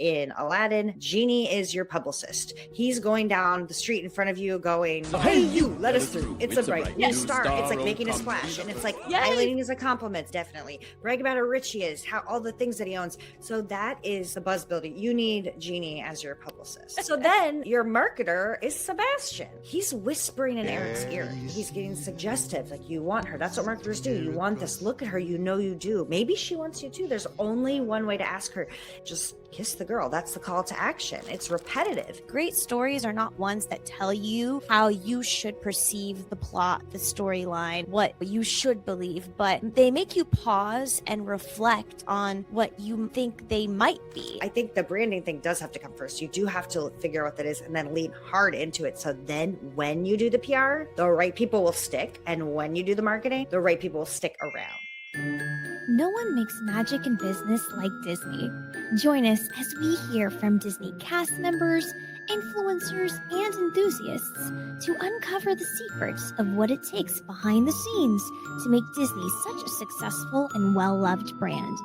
in Aladdin, Genie is your publicist. He's going down the street in front of you going, hey, you, let us through. It's a bright new star. It's like making a splash. And it's like highlighting as a compliment, definitely. Brag about how rich he is, how all the things that he owns. So that is the buzz building. You need Genie as your publicist. So then your marketer is Sebastian. He's whispering in Eric's ear. He's getting suggestive. Like, you want her. That's what marketers do. You want this. Look at her. You know you do. Maybe she wants you too. There's only one way to ask her. Just kiss the girl. That's the call to action. It's repetitive. Great stories are not ones that tell you how you should perceive the plot, the storyline, what you should believe, but they make you pause and reflect on what you think they might be. I think the branding thing does have to come first. You do have to figure out what that is and then lean hard into it. So then when you do the PR, the right people will stick. And when you do the marketing, the right people will stick around. No one makes magic in business like Disney. Join us as we hear from Disney cast members, influencers, and enthusiasts to uncover the secrets of what it takes behind the scenes to make Disney such a successful and well-loved brand.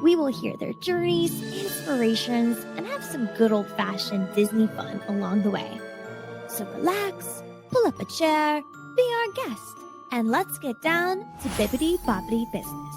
We will hear their journeys, inspirations, and have some good old-fashioned Disney fun along the way. So relax, pull up a chair, be our guest, and let's get down to Bippity Boppity Business.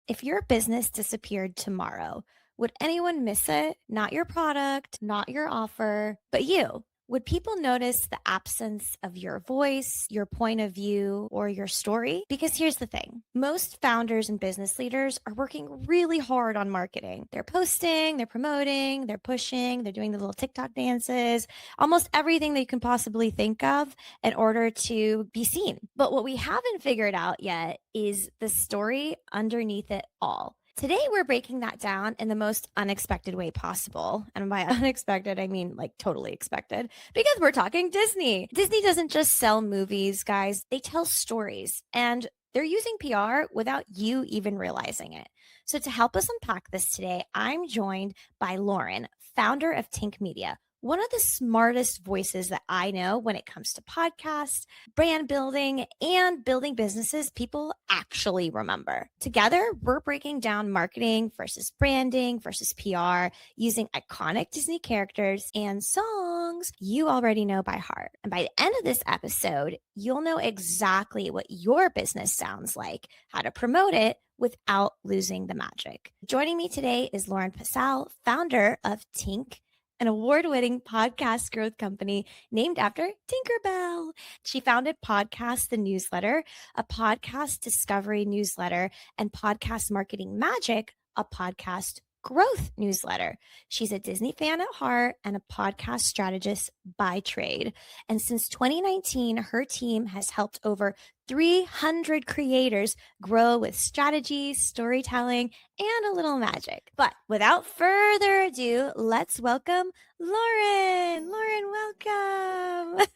If your business disappeared tomorrow, would anyone miss it? Not your product, not your offer, but you. Would people notice the absence of your voice, your point of view, or your story? Because here's the thing. Most founders and business leaders are working really hard on marketing. They're posting, they're promoting, they're pushing, they're doing the little TikTok dances, almost everything that you can possibly think of in order to be seen. But what we haven't figured out yet is the story underneath it all. Today, we're breaking that down in the most unexpected way possible. And by unexpected, I mean like totally expected, because we're talking Disney. Disney doesn't just sell movies, guys. They tell stories, and they're using PR without you even realizing it. So to help us unpack this today, I'm joined by Lauren, founder of Tink Media, one of the smartest voices that I know when it comes to podcasts, brand building, and building businesses people actually remember. Together, we're breaking down marketing versus branding versus PR using iconic Disney characters and songs you already know by heart. And by the end of this episode, you'll know exactly what your business sounds like, how to promote it without losing the magic. Joining me today is Lauren Passell, founder of Tink, an award-winning podcast growth company named after Tinkerbell. She founded Podcast the Newsletter, a podcast discovery newsletter, and Podcast Marketing Magic, a podcast growth newsletter. She's a Disney fan at heart and a podcast strategist by trade. And since 2019, her team has helped over 300 creators grow with strategy, storytelling, and a little magic. But without further ado, let's welcome Lauren. Lauren, welcome.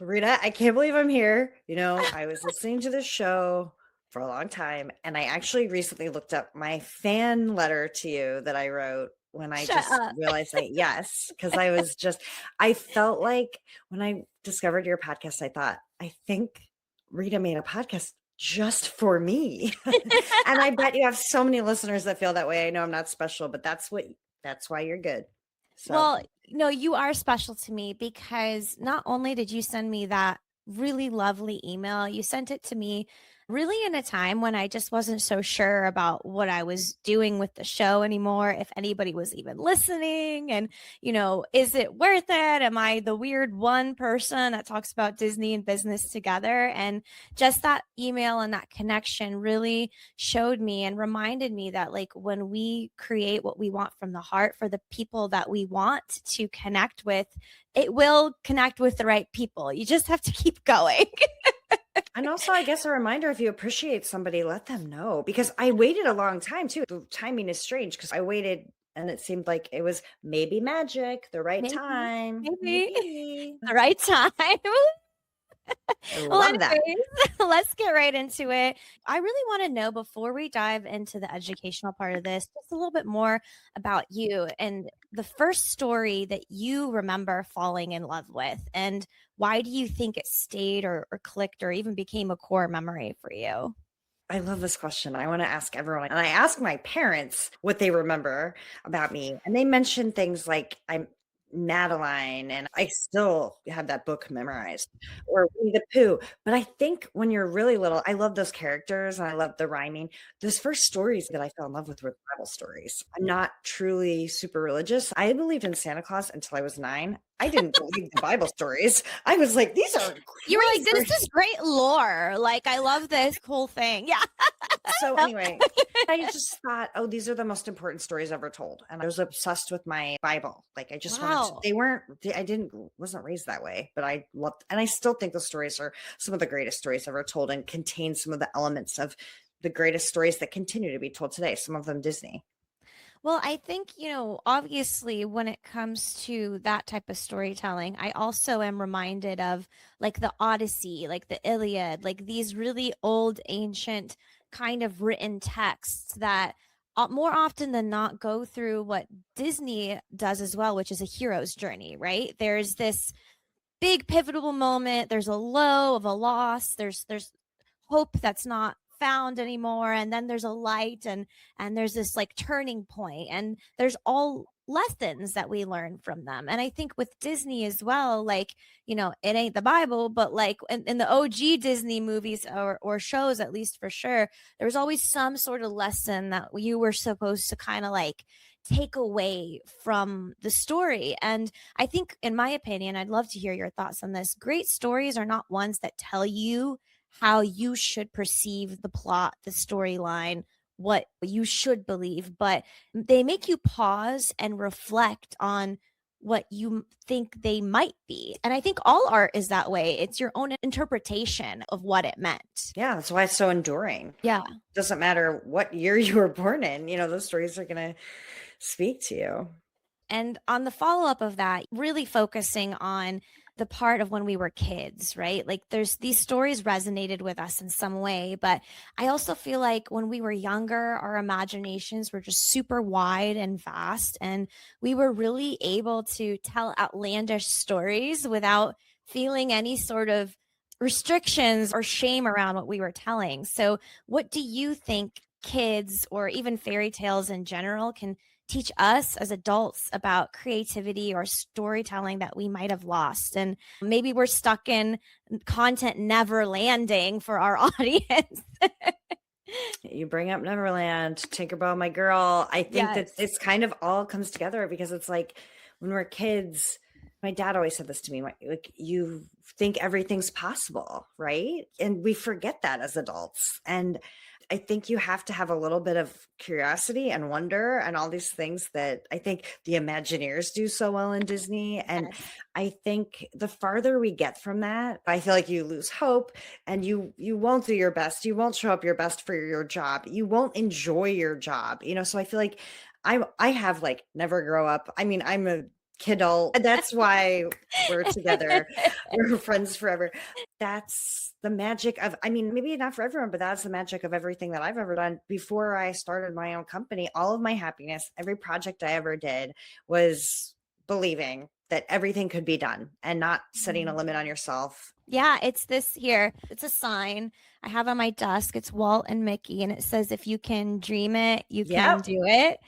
Rita, I can't believe I'm here. You know, I was listening to this show for a long time, and I actually recently looked up my fan letter to you that I wrote when I realized yes, because I felt like when I discovered your podcast, I thought, I think Rita made a podcast just for me. And I bet you have so many listeners that feel that way. I know I'm not special, but that's why you're good. So. Well, no, you are special to me because not only did you send me that really lovely email, you sent it to me really in a time when I just wasn't so sure about what I was doing with the show anymore, if anybody was even listening, and, you know, is it worth it? Am I the weird one person that talks about Disney and business together? And just that email and that connection really showed me and reminded me that, like, when we create what we want from the heart for the people that we want to connect with, it will connect with the right people. You just have to keep going. And also, I guess a reminder, if you appreciate somebody, let them know, because I waited a long time too. The timing is strange because I waited and it seemed like it was maybe magic, the right time. Maybe. The right time. Well, anyways, let's get right into it. I really want to know, before we dive into the educational part of this, just a little bit more about you and the first story that you remember falling in love with, and why do you think it stayed or clicked or even became a core memory for you? I love this question. I want to ask everyone. And I ask my parents what they remember about me. And they mention things like I'm Madeline, and I still have that book memorized, or Winnie the Pooh. But I think when you're really little, I love those characters and I love the rhyming. Those first stories that I fell in love with were Bible stories. I'm not truly super religious. I believed in Santa Claus until I was 9. I didn't believe the Bible stories. I was like, these are You were great like, this stories. is great lore. Like, I love this whole thing. Yeah. So anyway, I just thought, oh, these are the most important stories ever told. And I was obsessed with my Bible. Like I just wanted to, Wow. they weren't, wasn't raised that way, but I loved, and I still think the stories are some of the greatest stories ever told and contain some of the elements of the greatest stories that continue to be told today. Some of them Disney. Well, I think, obviously when it comes to that type of storytelling, I also am reminded of like the Odyssey, like the Iliad, like these really old, ancient kind of written texts that more often than not go through what Disney does as well, which is a hero's journey, right? There's this big pivotal moment, there's a low of a loss, there's hope that's not found anymore, and then there's a light, and there's this like turning point, and there's all lessons that we learn from them. And I think with Disney as well, like, it ain't the Bible, but like in the OG Disney movies or shows, at least for sure, there was always some sort of lesson that you were supposed to kind of like take away from the story. And I think, in my opinion, I'd love to hear your thoughts on this. Great stories are not ones that tell you how you should perceive the plot, the storyline, what you should believe, but they make you pause and reflect on what you think they might be. And I think all art is that way. It's your own interpretation of what it meant. Yeah, that's why it's so enduring. Yeah. Doesn't matter what year you were born in, those stories are going to speak to you. And on the follow up of that, really focusing on the part of when we were kids, right? Like there's these stories resonated with us in some way, but I also feel like when we were younger, our imaginations were just super wide and vast, and we were really able to tell outlandish stories without feeling any sort of restrictions or shame around what we were telling. So, what do you think kids or even fairy tales in general can teach us as adults about creativity or storytelling that we might have lost? And maybe we're stuck in content never landing for our audience. You bring up Neverland, Tinkerbell, my girl. I think that Yes. it's kind of all comes together because it's like when we're kids, my dad always said this to me, like you think everything's possible, right? And we forget that as adults. And I think you have to have a little bit of curiosity and wonder and all these things that I think the Imagineers do so well in Disney. And Yes. I think the farther we get from that, I feel like you lose hope and you won't do your best. You won't show up your best for your job. You won't enjoy your job. So I feel like I have like never grow up. I mean, I'm a kidult. That's why we're together. We're friends forever. That's the magic of, I mean, maybe not for everyone, but that's the magic of everything that I've ever done. Before I started my own company, all of my happiness, every project I ever did was believing that everything could be done and not setting a limit on yourself. Yeah, it's this here. It's a sign I have on my desk. It's Walt and Mickey, and it says, if you can dream it, you can do it.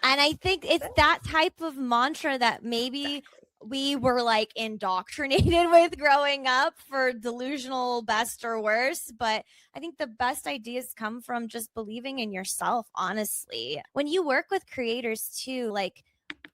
And I think it's that type of mantra that maybe we were like indoctrinated with growing up, for delusional best or worse. But I think the best ideas come from just believing in yourself, honestly. When you work with creators too, like,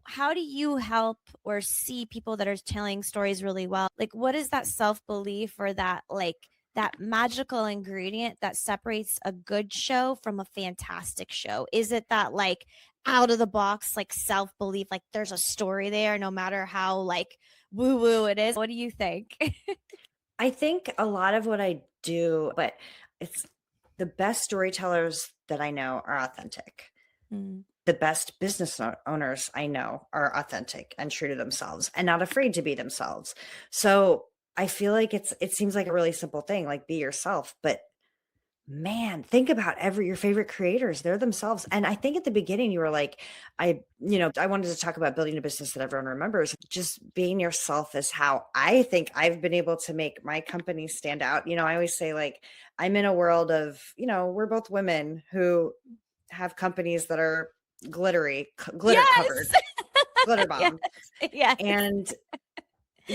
how do you help or see people that are telling stories really well? Like, what is that self-belief or that like that magical ingredient that separates a good show from a fantastic show? Is it that like out of the box, like self-belief, like there's a story there, no matter how like woo-woo it is? What do you think? I think a lot of what I do, but it's the best storytellers that I know are authentic. The best business owners I know are authentic and true to themselves and not afraid to be themselves. So I feel like it seems like a really simple thing, like be yourself, but man, think about your favorite creators. They're themselves. And I think at the beginning you were like, I wanted to talk about building a business that everyone remembers. Just being yourself is how I think I've been able to make my company stand out. I always say, like, I'm in a world of, we're both women who have companies that are glitter covered, glitter bomb. Yes. And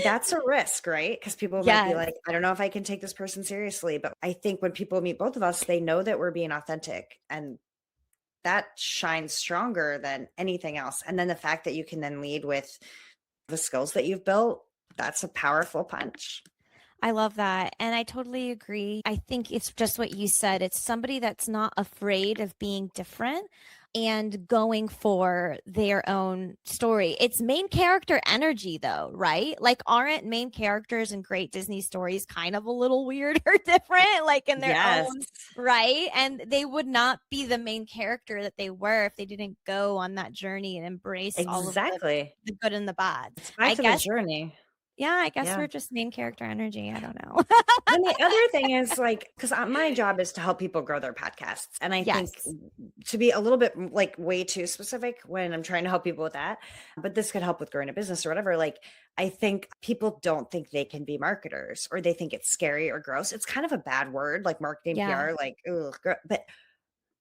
that's a risk, right? Because people might be like, I don't know if I can take this person seriously. But I think when people meet both of us, they know that we're being authentic, and that shines stronger than anything else. And then the fact that you can then lead with the skills that you've built, that's a powerful punch. I love that. And I totally agree. I think it's just what you said. It's somebody that's not afraid of being different and going for their own story. It's main character energy, though, right? Like, aren't main characters in great Disney stories kind of a little weird or different, like in their own, right? And they would not be the main character that they were if they didn't go on that journey and embrace all of the good and the bad. I guess the journey. Yeah, I guess we're just main character energy. I don't know. And the other thing is, like, because my job is to help people grow their podcasts. And I think to be a little bit like way too specific when I'm trying to help people with that, but this could help with growing a business or whatever. Like, I think people don't think they can be marketers, or they think it's scary or gross. It's kind of a bad word, like marketing PR, like, ugh. But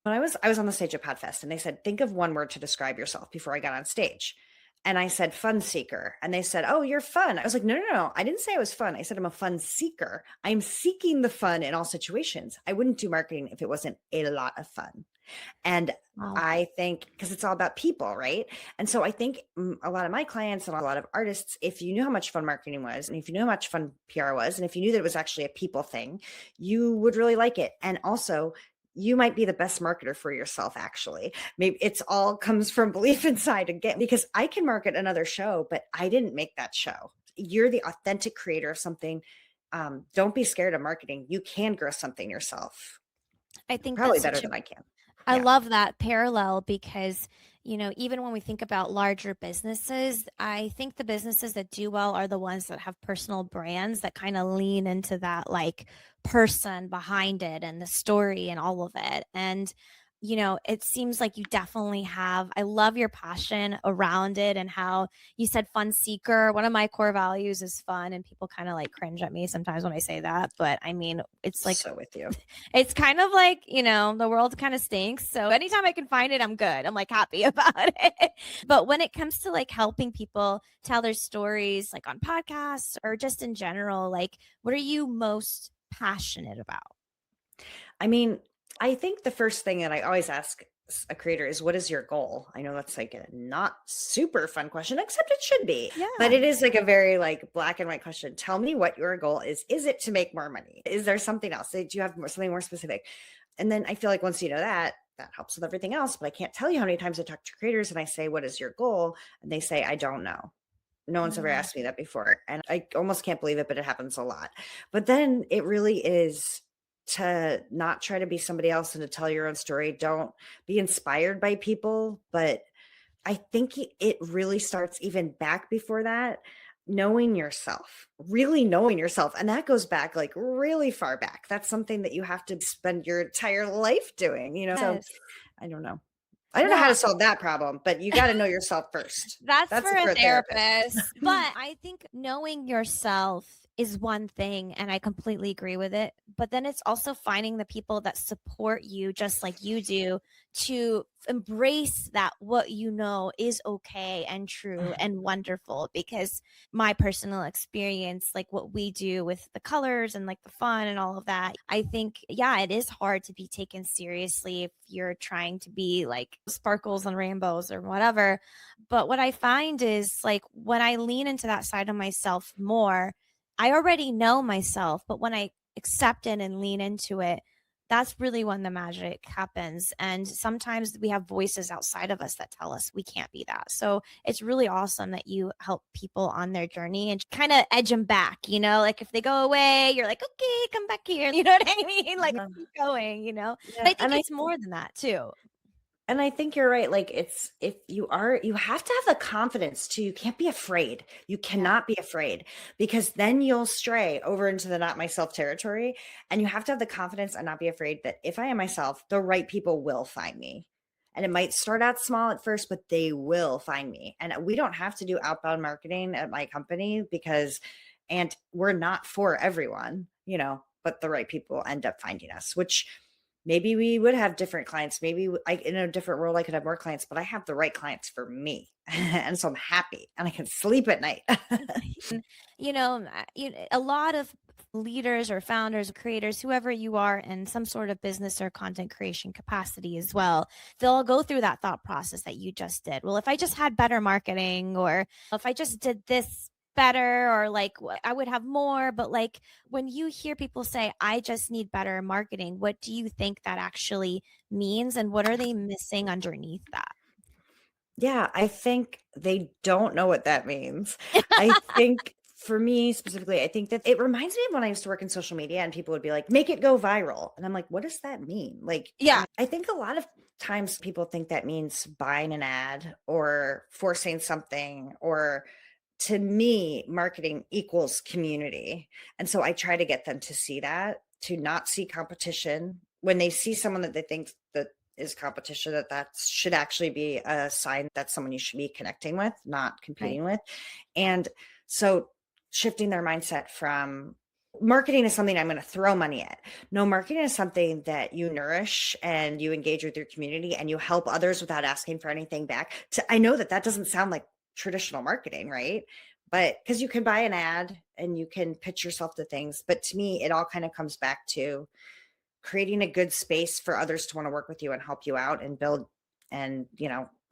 when I was on the stage at Podfest, and they said, think of one word to describe yourself before I got on stage. And I said, fun seeker. And they said, oh, you're fun. I was like, no. I didn't say I was fun. I said, I'm a fun seeker. I'm seeking the fun in all situations. I wouldn't do marketing if it wasn't a lot of fun. And I think, because it's all about people, right? And so I think a lot of my clients and a lot of artists, if you knew how much fun marketing was, and if you knew how much fun PR was, and if you knew that it was actually a people thing, you would really like it. And also, you might be the best marketer for yourself, actually. Maybe it's all comes from belief inside again, because I can market another show, but I didn't make that show. You're the authentic creator of something. Don't be scared of marketing. You can grow something yourself. I think probably better than I can. I love that parallel, because, even when we think about larger businesses, I think the businesses that do well are the ones that have personal brands that kind of lean into that, like, person behind it and the story and all of it. And, it seems like you definitely have, I love your passion around it, and how you said fun seeker. One of my core values is fun, and people kind of like cringe at me sometimes when I say that. But I mean, it's like, so with you, it's kind of like, the world kind of stinks. So anytime I can find it, I'm good. I'm like happy about it. But when it comes to like helping people tell their stories, like on podcasts or just in general, like, what are you most passionate about? I mean, I think the first thing that I always ask a creator is, what is your goal? I know that's like a not super fun question, except it should be, but it is like a very like black and white question. Tell me what your goal is. Is it to make more money? Is there something else? Do you have something more specific? And then I feel like once you know that helps with everything else. But I can't tell you how many times I talk to creators and I say, what is your goal? And they say, I don't know. No one's ever asked me that before. And I almost can't believe it, but it happens a lot. But then it really is to not try to be somebody else and to tell your own story. Don't be inspired by people. But I think it really starts even back before that, knowing yourself, really knowing yourself. And that goes back like really far back. That's something that you have to spend your entire life doing, So I don't know. I don't know how to solve that problem, but you got to know yourself first. That's for a therapist. But I think knowing yourself is one thing, and I completely agree with it. But then it's also finding the people that support you just like you do, to embrace that what you know is okay and true and wonderful. Because my personal experience, like what we do with the colors and like the fun and all of that, I think, it is hard to be taken seriously if you're trying to be like sparkles and rainbows or whatever. But what I find is, like, when I lean into that side of myself more, I already know myself, but when I accept it and lean into it, that's really when the magic happens. And sometimes we have voices outside of us that tell us we can't be that. So it's really awesome that you help people on their journey and kind of edge them back, like if they go away, you're like, okay, come back here. You know what I mean? Like, keep going, But I think it's more than that too. And I think you're right. Like if you have to have the confidence to, you can't be afraid. You cannot be afraid, because then you'll stray over into the not myself territory. And you have to have the confidence and not be afraid that if I am myself, the right people will find me. And it might start out small at first, but they will find me. And we don't have to do outbound marketing at my company and we're not for everyone, but the right people end up finding us, which maybe we would have different clients. Maybe in a different role, I could have more clients, but I have the right clients for me. And so I'm happy and I can sleep at night. A lot of leaders or founders, creators, whoever you are in some sort of business or content creation capacity as well, they'll go through that thought process that you just did. Well, if I just had better marketing, or if I just did this better, or like I would have more. But like when you hear people say, I just need better marketing, what do you think that actually means? And what are they missing underneath that? Yeah, I think they don't know what that means. I think for me specifically, I think that it reminds me of when I used to work in social media and people would be like, make it go viral. And I'm like, what does that mean? Like, Yeah. I think a lot of times people think that means buying an ad or forcing something, or to me, marketing equals community. And so I try to get them to see that, to not see competition. When they see someone that they think that is competition, that should actually be a sign that someone you should be connecting with, not competing with. And so shifting their mindset from marketing is something I'm going to throw money at. No, marketing is something that you nourish and you engage with your community and you help others without asking for anything back. I know that doesn't sound like traditional marketing, right? But because you can buy an ad and you can pitch yourself to things. But to me, it all kind of comes back to creating a good space for others to want to work with you and help you out and build, and,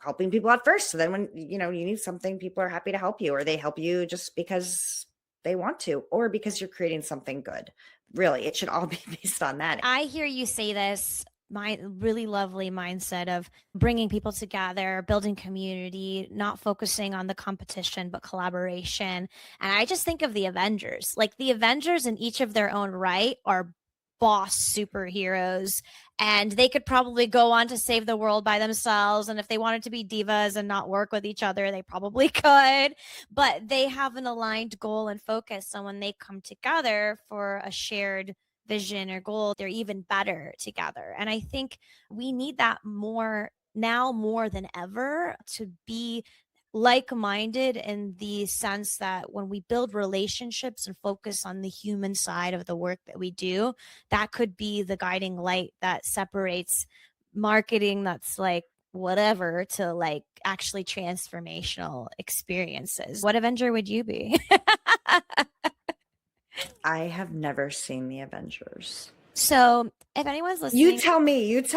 helping people out first. So then when, you need something, people are happy to help you, or they help you just because they want to, or because you're creating something good. Really, it should all be based on that. I hear you say this, my really lovely mindset of bringing people together, building community, not focusing on the competition, but collaboration. And I just think of the Avengers. Like the Avengers in each of their own right are boss superheroes, and they could probably go on to save the world by themselves. And if they wanted to be divas and not work with each other, they probably could, but they have an aligned goal and focus. So when they come together for a shared vision or goal, they're even better together. And I think we need that more now, more than ever, to be like-minded, in the sense that when we build relationships and focus on the human side of the work that we do, that could be the guiding light that separates marketing that's like whatever to like actually transformational experiences. What Avenger would you be? I have never seen the Avengers. So if anyone's listening, you tell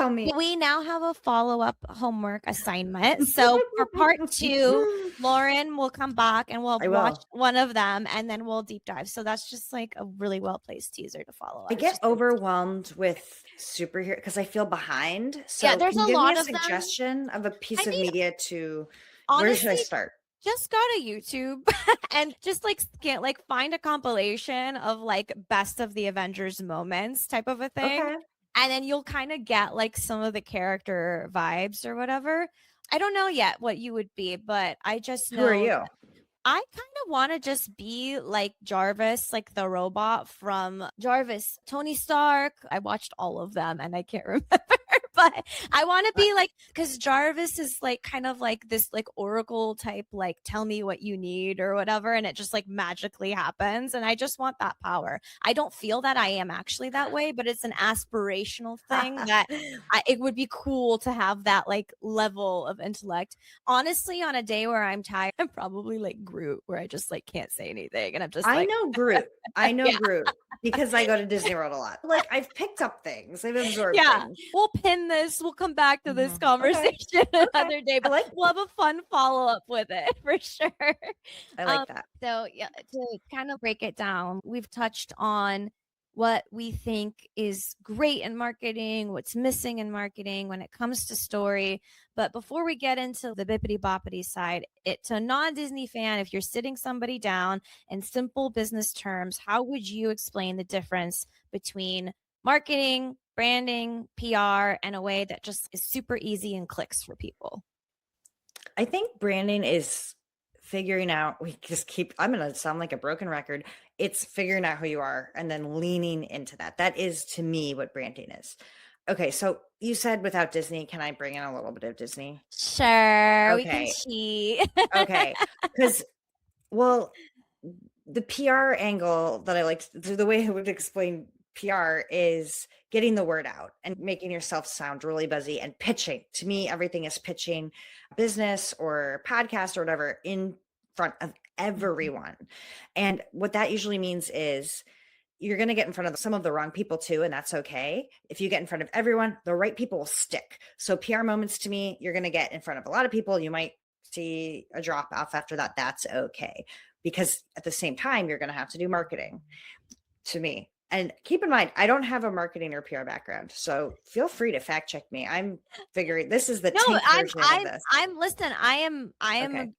me. We now have a follow-up homework assignment. So for part 2, Lauren will come back and we'll watch one of them, and then we'll deep dive. So that's just like a really well-placed teaser to follow. I get overwhelmed with superhero because I feel behind. So yeah, there's a lot of suggestion of a piece of media to honestly, where should I start? Just go to YouTube and just find a compilation of like best of the Avengers moments type of a thing. Okay. And then you'll kind of get like some of the character vibes or whatever. I don't know yet what you would be, but I just know. Who are you? I kind of want to just be like Jarvis, like the robot from Jarvis, Tony Stark. I watched all of them and I can't remember, but I want to be like, because Jarvis is like kind of like this like oracle type, like tell me what you need or whatever. And it just like magically happens. And I just want that power. I don't feel that I am actually that way, but it's an aspirational thing that it would be cool to have that like level of intellect. Honestly, on a day where I'm tired, I'm probably like Groot, where I just like can't say anything, and I'm just I know Groot. I know Groot because I go to Disney World a lot. Like I've picked up things, I've absorbed things. We'll pin this. We'll come back to this conversation another day, but we'll have a fun follow-up with it for sure. I like that. So yeah, to kind of break it down, we've touched on what we think is great in marketing, what's missing in marketing when it comes to story. But before we get into the bippity boppity side, to a non-Disney fan, if you're sitting somebody down in simple business terms, how would you explain the difference between marketing, branding, PR in a way that just is super easy and clicks for people? I think branding is figuring out, I'm going to sound like a broken record. It's figuring out who you are and then leaning into that. That is, to me, what branding is. Okay, so you said without Disney, can I bring in a little bit of Disney? Sure, we can Okay. cheat. Okay, because, well, the PR angle that I like, the way I would explain PR is getting the word out and making yourself sound really buzzy and pitching. To me, everything is pitching business or podcast or whatever in front of everyone. And what that usually means is you're going to get in front of some of the wrong people too, and that's okay. If you get in front of everyone, the right people will stick. So PR moments, to me, you're going to get in front of a lot of people. You might see a drop off after that. That's okay. Because at the same time, you're going to have to do marketing, to me. And keep in mind, I don't have a marketing or PR background, so feel free to fact check me. I'm figuring this is the Tink version of this.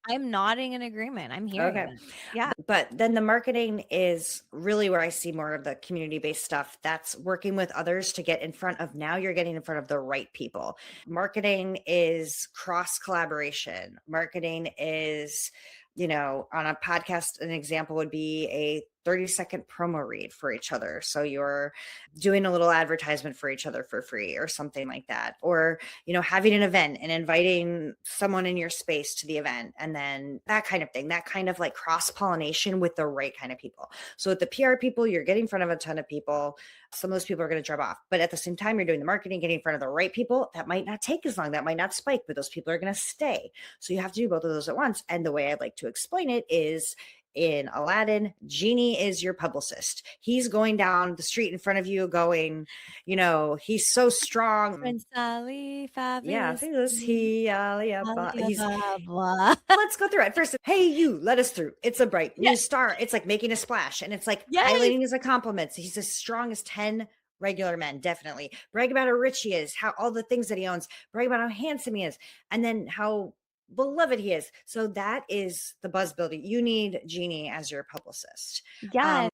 I'm nodding in agreement. I'm hearing Okay. it. Yeah. But then the marketing is really where I see more of the community-based stuff. That's working with others to get in front of, now you're getting in front of the right people. Marketing is cross collaboration. Marketing is, on a podcast, an example would be a 30-second promo read for each other. So you're doing a little advertisement for each other for free or something like that. Or, having an event and inviting someone in your space to the event. And then that kind of thing, that kind of like cross-pollination with the right kind of people. So with the PR people, you're getting in front of a ton of people. Some of those people are going to drop off. But at the same time, you're doing the marketing, getting in front of the right people. That might not take as long. That might not spike, but those people are going to stay. So you have to do both of those at once. And the way I'd like to explain it is, in Aladdin, Genie is your publicist. He's going down the street in front of you going, he's so strong. Prince Ali, fabulous. Yeah, fabulous. He's, Blah. let's go through it. First, hey, you, let us through. It's a bright new star. It's like making a splash. And it's like highlighting as a compliment. He's as strong as 10 regular men, definitely. Brag about how rich he is, how all the things that he owns, brag about how handsome he is, and then how beloved he is. So that is the buzz building. You need Genie as your publicist. Yeah.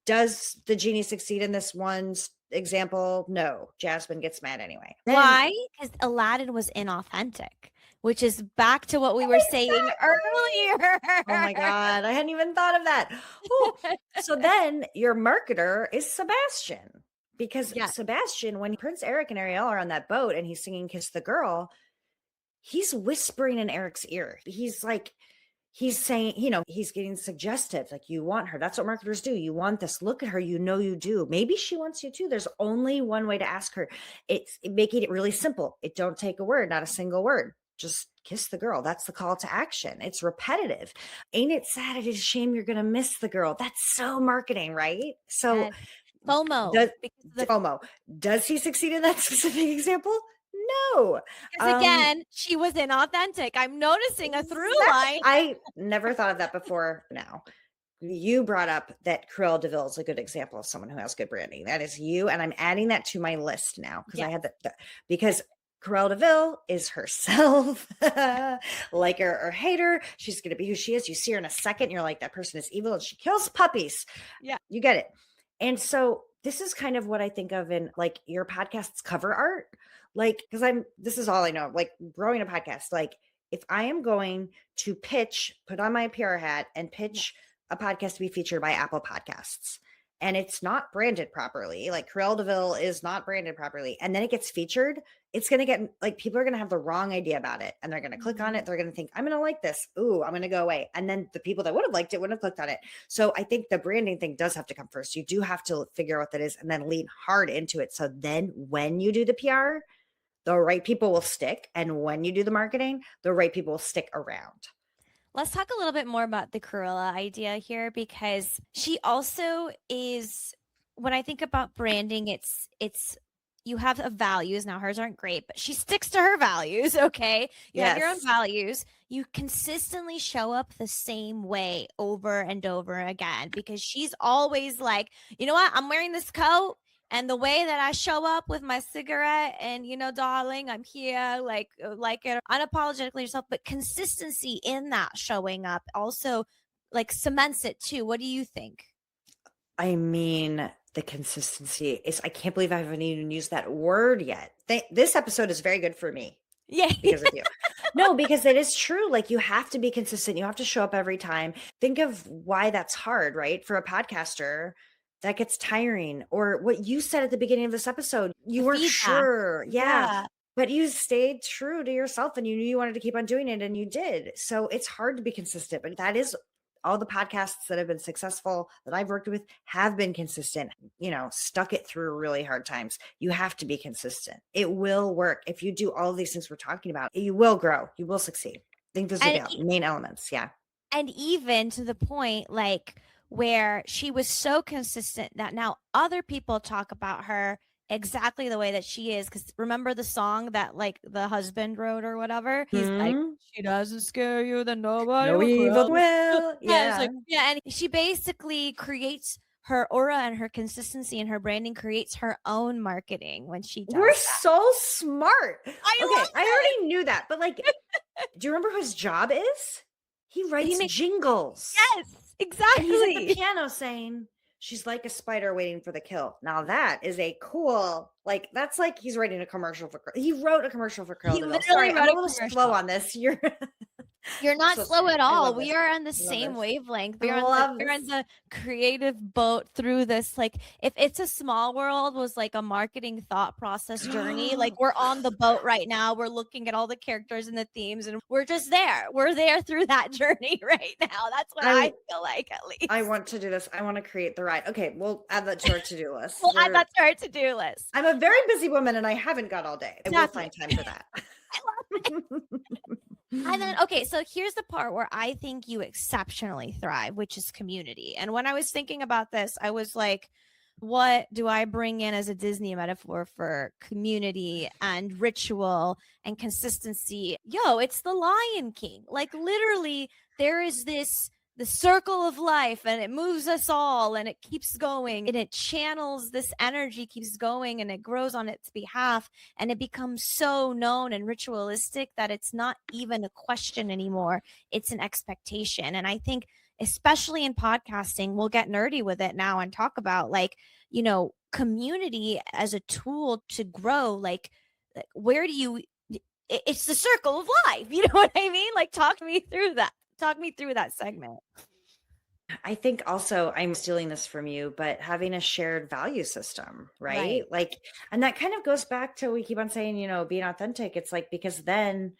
Does the Genie succeed in this one example? No. Jasmine gets mad anyway. Why? Because Aladdin was inauthentic, which is back to what we were saying earlier. Oh my God. I hadn't even thought of that. So then your marketer is Sebastian, because Sebastian, when Prince Eric and Ariel are on that boat and he's singing Kiss the Girl, he's whispering in Eric's ear. He's saying, he's getting suggestive. Like, you want her. That's what marketers do. You want this. Look at her. You do. Maybe she wants you too. There's only one way to ask her. It's making it really simple. It don't take a word, not a single word. Just kiss the girl. That's the call to action. It's repetitive. Ain't it sad? It is a shame you're going to miss the girl. That's so marketing, right? So FOMO. FOMO. Does he succeed in that specific example? No. Because again, she was inauthentic. I'm noticing a through line. I never thought of that before. Now, you brought up that Cruella de Vil is a good example of someone who has good branding. That is you. And I'm adding that to my list now because I had that because Cruella de Vil is herself, like her or hate her. She's going to be who she is. You see her in a second. You're like, that person is evil and she kills puppies. Yeah. You get it. And so this is kind of what I think of in like your podcast's cover art. Like, because this is all I know, like growing a podcast, like if I am going to put on my PR hat and pitch a podcast to be featured by Apple Podcasts, and it's not branded properly, like Cruella de Vil is not branded properly, and then it gets featured, it's going to get like, people are going to have the wrong idea about it and they're going to click on it. They're going to think, I'm going to like this. Ooh, I'm going to go away. And then the people that would have liked it wouldn't have clicked on it. So I think the branding thing does have to come first. You do have to figure out what that is and then lean hard into it. So then when you do the PR, the right people will stick. And when you do the marketing, the right people will stick around. Let's talk a little bit more about the Cruella idea here, because she also is, when I think about branding, it's you have values. Now hers aren't great, but she sticks to her values. Okay. You have your own values. You consistently show up the same way over and over again, because she's always like, you know what? I'm wearing this coat. And the way that I show up with my cigarette and, darling, I'm here, like it unapologetically yourself, but consistency in that showing up also like cements it too. What do you think? I mean, The consistency is, I can't believe I haven't even used that word yet. This episode is very good for me Yeah. because of you. No, because it is true. Like, you have to be consistent. You have to show up every time. Think of why that's hard, right? For a podcaster, that gets tiring. Or what you said at the beginning of this episode, you weren't feedback. sure. Yeah. Yeah. But you stayed true to yourself and you knew you wanted to keep on doing it, and you did. So it's hard to be consistent, but that is all the podcasts that have been successful that I've worked with have been consistent, stuck it through really hard times. You have to be consistent. It will work. If you do all of these things we're talking about, you will grow. You will succeed. I think those are the main elements. Yeah. And even to the point, like, where she was so consistent that now other people talk about her exactly the way that she is. Because remember the song that, like, the husband wrote or whatever? He's like, she doesn't scare you, then nobody No will. evil will. Yeah. It's like, yeah. And she basically creates her aura and her consistency and her branding, creates her own marketing when she does We're that. so smart. I already knew that. But, like, do you remember who his job is? He writes jingles. Yes, exactly. And he's at the piano saying, she's like a spider waiting for the kill. Now that is a cool, like, that's like he's writing a commercial for, he wrote a commercial for Cruella de Vil. Sorry, I'm a little slow on this. You're not so slow sorry. at all. We are on the same wavelength. We're on the creative boat through this. Like, if It's a Small World was like a marketing thought process journey, like, we're on the boat right now. We're looking at all the characters and the themes, and we're just there. We're there through that journey right now. That's what I feel like, at least. I want to do this. I want to create the ride. Okay, we'll add that to our to-do list. Add that to our to-do list. I'm a very busy woman and I haven't got all day. I will find time for that. I love it. And then, okay, so here's the part where I think you exceptionally thrive, which is community. And when I was thinking about this, I was like, what do I bring in as a Disney metaphor for community and ritual and consistency? It's the Lion King. Like, literally, there is the circle of life, and it moves us all, and it keeps going, and it channels this energy, keeps going, and it grows on its behalf, and it becomes so known and ritualistic that it's not even a question anymore. It's an expectation. And I think, especially in podcasting, we'll get nerdy with it now and talk about, like, community as a tool to grow. Like, where do you, it's the circle of life. You know what I mean? Like, talk me through that. Talk me through that segment. I think also, I'm stealing this from you, but having a shared value system, right? Like, and that kind of goes back to, we keep on saying, being authentic. It's like, because then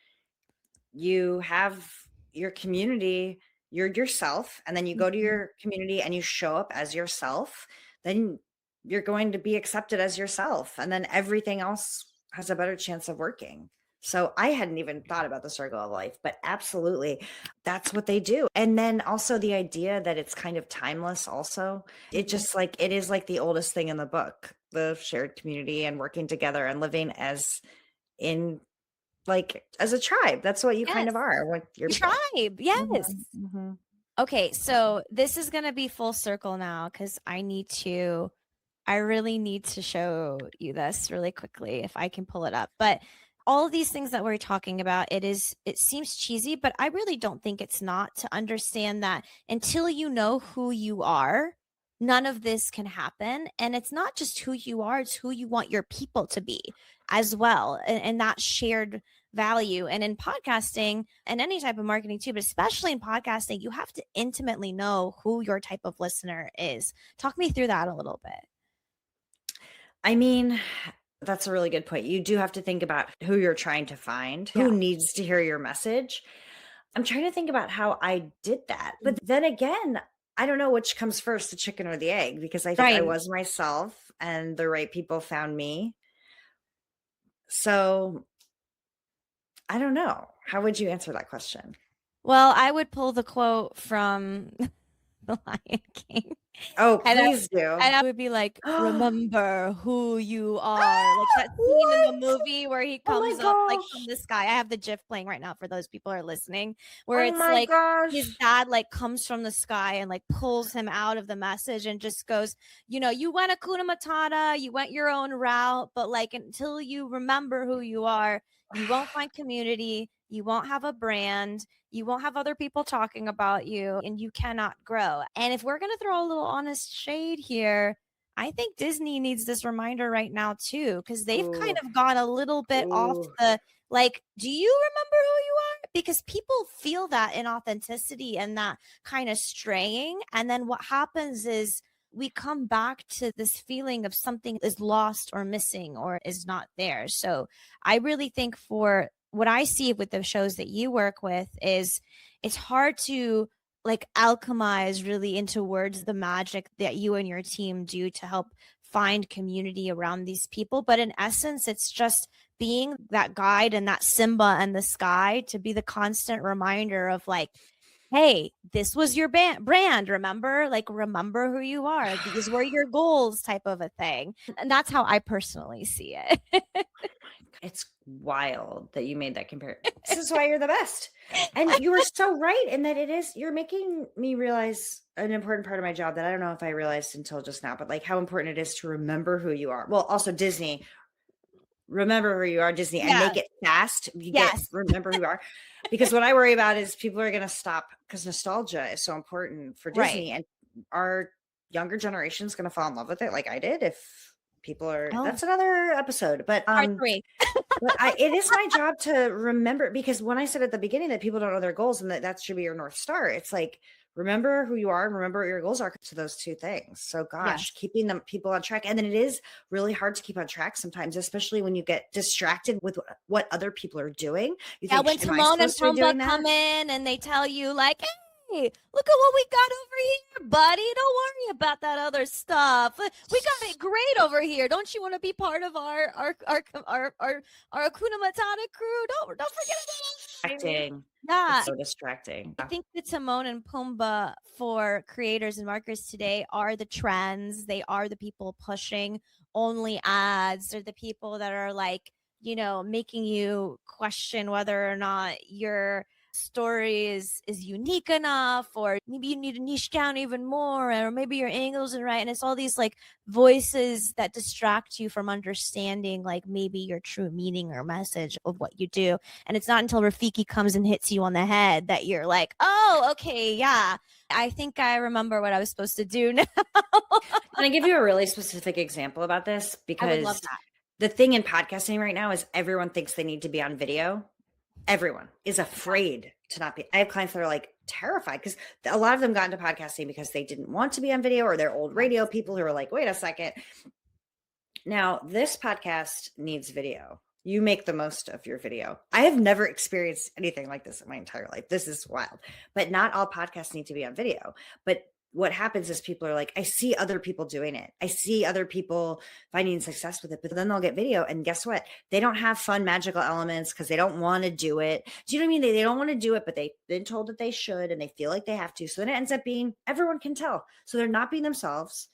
you have your community, you're yourself, and then you go to your community and you show up as yourself, then you're going to be accepted as yourself. And then everything else has a better chance of working. So I hadn't even thought about the circle of life, but absolutely, that's what they do. And then also the idea that it's kind of timeless also. It just, like, it is like the oldest thing in the book, the shared community and working together and living as a tribe. That's what you kind of are. What your tribe. Yes. Mm-hmm. Okay. So this is going to be full circle now, because I really need to show you this really quickly if I can pull it up. But all of these things that we're talking about, it seems cheesy, but I really don't think it's not, to understand that until you know who you are, none of this can happen. And it's not just who you are, it's who you want your people to be as well. And that shared value. And in podcasting and any type of marketing too, but especially in podcasting, you have to intimately know who your type of listener is. Talk me through that a little bit. I mean, that's a really good point. You do have to think about who you're trying to find, who needs to hear your message. I'm trying to think about how I did that. But then again, I don't know which comes first, the chicken or the egg, because I think I was myself and the right people found me. So I don't know. How would you answer that question? Well, I would pull the quote from The Lion King. Oh, please do. And I would be like, remember who you are. Like that scene in the movie where he comes up like from the sky. I have the GIF playing right now for those people who are listening, where it's like his dad like comes from the sky and like pulls him out of the message and just goes, you went Hakuna Matata, you went your own route, but like until you remember who you are, you won't find community, you won't have a brand, you won't have other people talking about you, and you cannot grow. And if we're going to throw a little honest shade here, I think Disney needs this reminder right now too, because they've kind Ooh. of gone a little bit off Ooh. the, like, do you remember who you are? Because people feel that inauthenticity and that kind of straying. And then what happens is we come back to this feeling of something is lost or missing or is not there. So I really think for what I see with the shows that you work with is it's hard to like alchemize really into words the magic that you and your team do to help find community around these people. But in essence, it's just being that guide and that Simba and the sky to be the constant reminder of like, hey, this was your brand, remember? Like, remember who you are. These were your goals type of a thing. And that's how I personally see it. It's wild that you made that comparison. This is why you're the best. And you were so right in that you're making me realize an important part of my job that I don't know if I realized until just now, but like how important it is to remember who you are. Well, also Disney, remember who you are, Disney, and make it fast. Remember who you are. Because what I worry about is people are going to stop because nostalgia is so important for Disney. And our younger generation is going to fall in love with it like I did. If people are, that's another episode. But Part 3. but it is my job to remember, because when I said at the beginning that people don't know their goals and that should be your North Star, it's like, remember who you are and remember what your goals are to those two things. So gosh, keeping them people on track. And then it is really hard to keep on track sometimes, especially when you get distracted with what other people are doing. You think, when Timon and Pumbaa come in and they tell you like, hey, look at what we got over here, buddy. Don't worry about that other stuff. We got it great over here. Don't you want to be part of our Hakuna Matata crew? Don't forget about it. Yeah, it's so distracting. I think the Timon and Pumbaa for creators and marketers today are the trends. They are the people pushing only ads. They're the people that are like, you know, making you question whether or not your story is unique enough, or maybe you need to niche down even more, or maybe your angle isn't right. And it's all these like voices that distract you from understanding like maybe your true meaning or message of what you do. And it's not until Rafiki comes and hits you on the head that you're like, oh, okay, yeah, I think I remember what I was supposed to do now. Can I give you a really specific example about this? Because the thing in podcasting right now is everyone thinks they need to be on video. Everyone is afraid to not be. I have clients that are like terrified because a lot of them got into podcasting because they didn't want to be on video, or they're old radio people who are like, wait a second. Now, this podcast needs video. You make the most of your video. I have never experienced anything like this in my entire life. This is wild. But not all podcasts need to be on video. But what happens is people are like, I see other people doing it. I see other people finding success with it, but then they'll get video. And guess what? They don't have fun, magical elements because they don't want to do it. Do you know what I mean? They don't want to do it, but they've been told that they should, and they feel like they have to. So then it ends up being, everyone can tell. So they're not being themselves.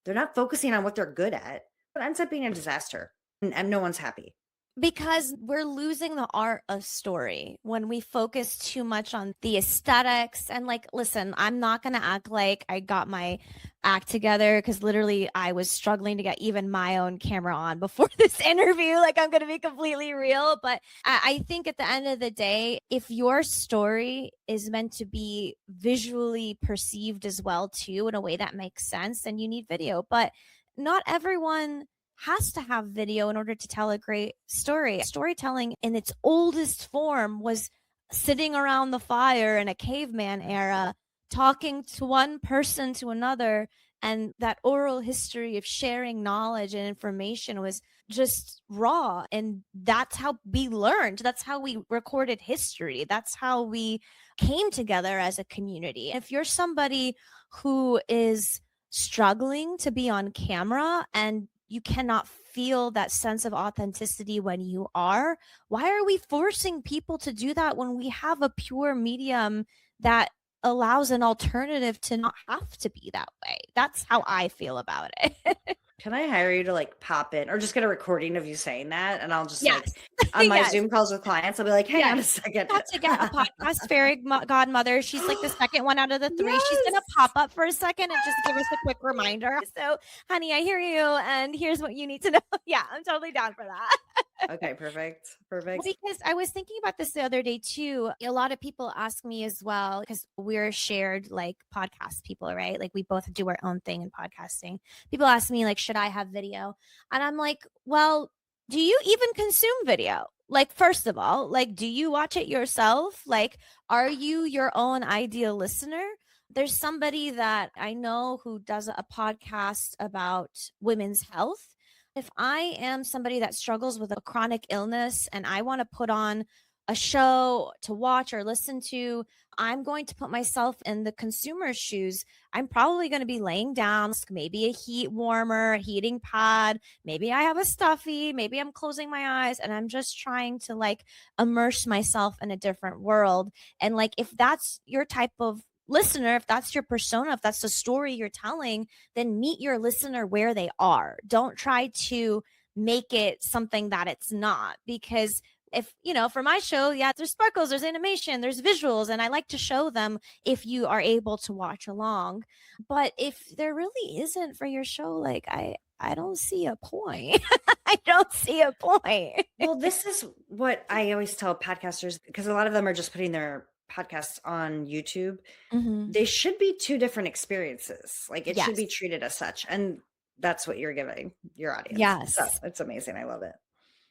They're not focusing on what they're good at. It ends up being a disaster, and no one's happy. Because we're losing the art of story when we focus too much on the aesthetics. And like, listen, I'm not going to act like I got my act together, because literally I was struggling to get even my own camera on before this interview. Like, I'm going to be completely real. But I think at the end of the day, if your story is meant to be visually perceived as well too, in a way that makes sense, then you need video. But not everyone has to have video in order to tell a great story. Storytelling in its oldest form was sitting around the fire in a caveman era, talking to one person to another. And that oral history of sharing knowledge and information was just raw. And that's how we learned. That's how we recorded history. That's how we came together as a community. If you're somebody who is struggling to be on camera and you cannot feel that sense of authenticity when you are, why are we forcing people to do that when we have a pure medium that allows an alternative to not have to be that way? That's how I feel about it. Can I hire you to like pop in or just get a recording of you saying that? And I'll just like on my Zoom calls with clients, I'll be like, hang on a second. Have to get a podcast fairy godmother. She's like the second one out of the 3. She's going to pop up for a second and just give us a quick reminder. So, honey, I hear you. And here's what you need to know. Yeah, I'm totally down for that. Okay, perfect. Well, Perfect. because I was thinking about this the other day too. A lot of people ask me as well, because we're shared like podcast people, right? Like we both do our own thing in podcasting. People ask me, like, should I have video? And I'm like, well, do you even consume video? Like, first of all, like, do you watch it yourself? Like, are you your own ideal listener? There's somebody that I know who does a podcast about women's health. If I am somebody that struggles with a chronic illness and I want to put on a show to watch or listen to, I'm going to put myself in the consumer's shoes. I'm probably going to be laying down, maybe a heat warmer, a heating pad. Maybe I have a stuffy. Maybe I'm closing my eyes and I'm just trying to like immerse myself in a different world. And like, if that's your type of listener, if that's your persona, if that's the story you're telling, then meet your listener where they are. Don't try to make it something that it's not, because if, for my show, yeah, there's sparkles, there's animation, there's visuals, and I like to show them if you are able to watch along. But if there really isn't for your show, like I don't see a point. I don't see a point. Well, this is what I always tell podcasters, because a lot of them are just putting their podcasts on YouTube. Mhm. They should be two different experiences. Like it should be Yes. treated as such. And that's what you're giving your audience. Yes. So it's amazing. I love it.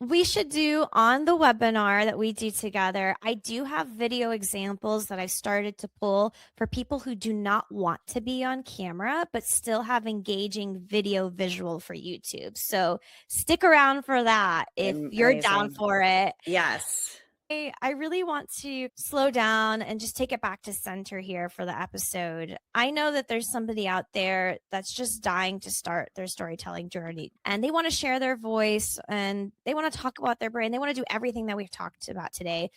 We should do on the webinar that we do together. I do have video examples that I've started to pull for people who do not want to be on camera, but still have engaging video visual for YouTube. So stick around for that if you're down Amazing. for it. Yes. I really want to slow down and just take it back to center here for the episode. I know that there's somebody out there that's just dying to start their storytelling journey and they want to share their voice and they want to talk about their brand. They want to do everything that we've talked about today.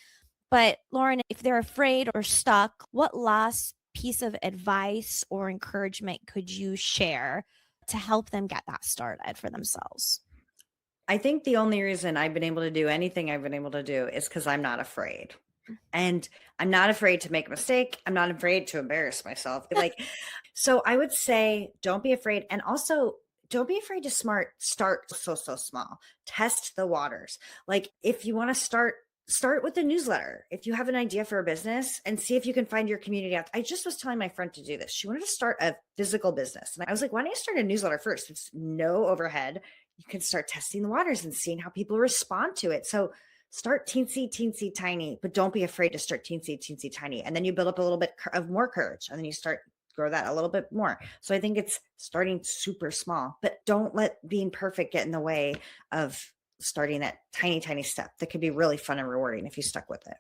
But Lauren, if they're afraid or stuck, what last piece of advice or encouragement could you share to help them get that started for themselves? I think the only reason I've been able to do anything I've been able to do is because I'm not afraid. And I'm not afraid to make a mistake. I'm not afraid to embarrass myself. So I would say don't be afraid. And also don't be afraid to start so small. Test the waters. Like if you want to start with a newsletter. If you have an idea for a business and see if you can find your community out. I just was telling my friend to do this. She wanted to start a physical business. And I was like, why don't you start a newsletter first? It's no overhead. You can start testing the waters and seeing how people respond to it. So start teensy, tiny, but don't be afraid to start teensy, tiny. And then you build up a little bit of more courage and then you grow that a little bit more. So I think it's starting super small, but don't let being perfect get in the way of starting that tiny step that could be really fun and rewarding if you stuck with it.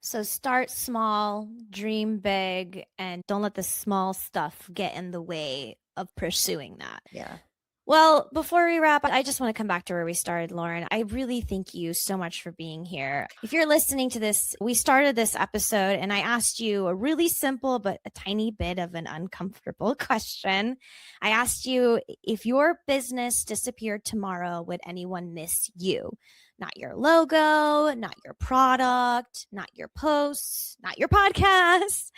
So start small, dream big, and don't let the small stuff get in the way of pursuing that. Yeah. Well, before we wrap, I just want to come back to where we started, Lauren. I really thank you so much for being here. If you're listening to this, we started this episode and I asked you a really simple but a tiny bit of an uncomfortable question. I asked you, if your business disappeared tomorrow, would anyone miss you? Not your logo, not your product, not your posts, not your podcast,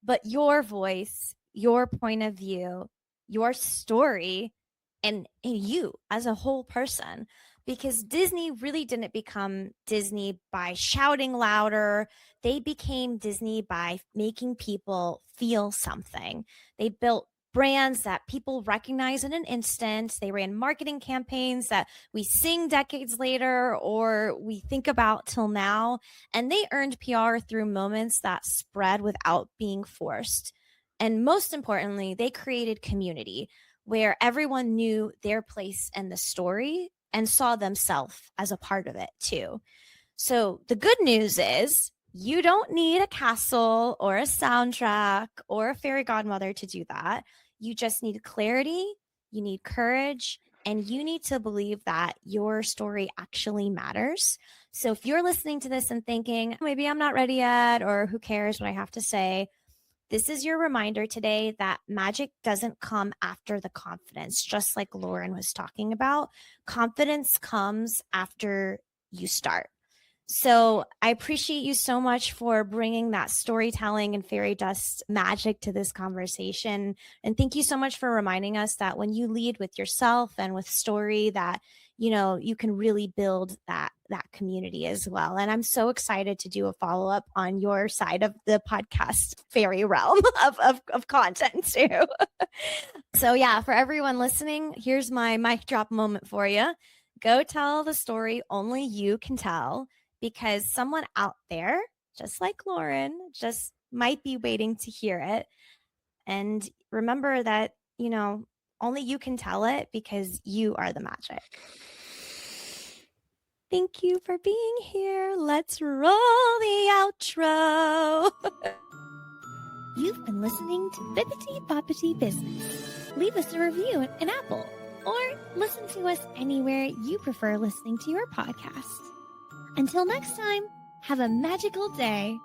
but your voice, your point of view, your story, and you as a whole person. Because Disney really didn't become Disney by shouting louder. They became Disney by making people feel something. They built brands that people recognize in an instant. They ran marketing campaigns that we sing decades later or we think about till now. And they earned PR through moments that spread without being forced. And most importantly, they created community where everyone knew their place in the story and saw themselves as a part of it too. So the good news is you don't need a castle or a soundtrack or a fairy godmother to do that. You just need clarity, you need courage, and you need to believe that your story actually matters. So if you're listening to this and thinking, maybe I'm not ready yet, or who cares what I have to say, this is your reminder today that magic doesn't come after the confidence, just like Lauren was talking about. Confidence comes after you start. So I appreciate you so much for bringing that storytelling and fairy dust magic to this conversation. And thank you so much for reminding us that when you lead with yourself and with story, that you can really build that community as well. And I'm so excited to do a follow-up on your side of the podcast fairy realm of content too. So yeah, for everyone listening, here's my mic drop moment for you. Go tell the story only you can tell, because someone out there, just like Lauren, just might be waiting to hear it. And remember that, only you can tell it, because you are the magic. Thank you for being here. Let's roll the outro. You've been listening to Bippity Boppity Business. Leave us a review in Apple, or listen to us anywhere you prefer listening to your podcast. Until next time, have a magical day.